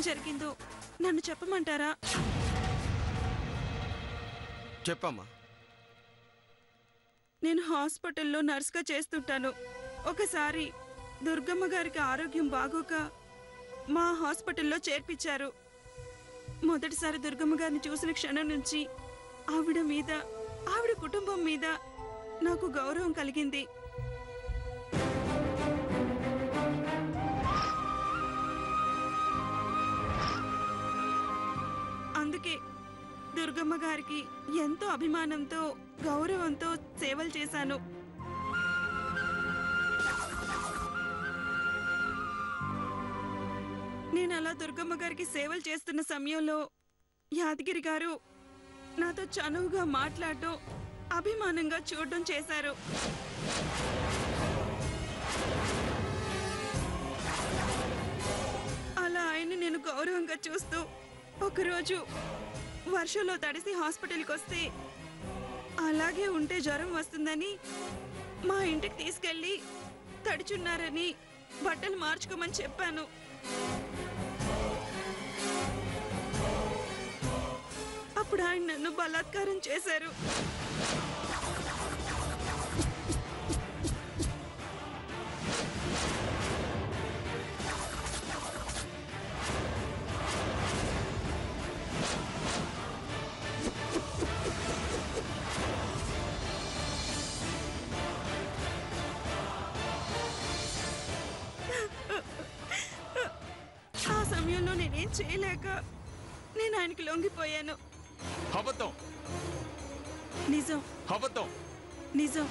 జరిగిందో నన్ను చెప్పమంటారా? చెప్పమ్మా. నేను హాస్పిటల్లో నర్స్గా చేస్తుంటాను. ఒకసారి దుర్గమ్మ గారికి ఆరోగ్యం బాగోక మా హాస్పిటల్లో చేర్పించారు. మొదటిసారి దుర్గమ్మ గారిని చూసిన క్షణం నుంచి ఆవిడ మీద, ఆవిడ కుటుంబం మీద నాకు గౌరవం కలిగింది. అందుకే దుర్గమ్మ గారికి ఎంతో అభిమానంతో, గౌరవంతో సేవలు చేశాను. నేను అలా దుర్గమ్మ గారికి సేవలు చేస్తున్న సమయంలో యాదగిరి గారు నాతో చనువుగా మాట్లాడటం, అభిమానంగా చూడడం చేశారు. అలా ఆయన్ని నేను గౌరవంగా చూస్తూ ఒకరోజు వర్షంలో తడిసి హాస్పిటల్కి వస్తే అలాగే ఉంటే జ్వరం వస్తుందని మా ఇంటికి తీసుకెళ్ళి తడిచున్నారని బట్టలు మార్చుకోమని చెప్పాను. అప్పుడు ఆయన నన్ను బలాత్కారం చేశారు. ఆ సమయంలో నేనేం చేయలేక నేను ఆయనకి లొంగిపోయాను. అబద్ధం. నిజం. అబద్ధం. నిజం.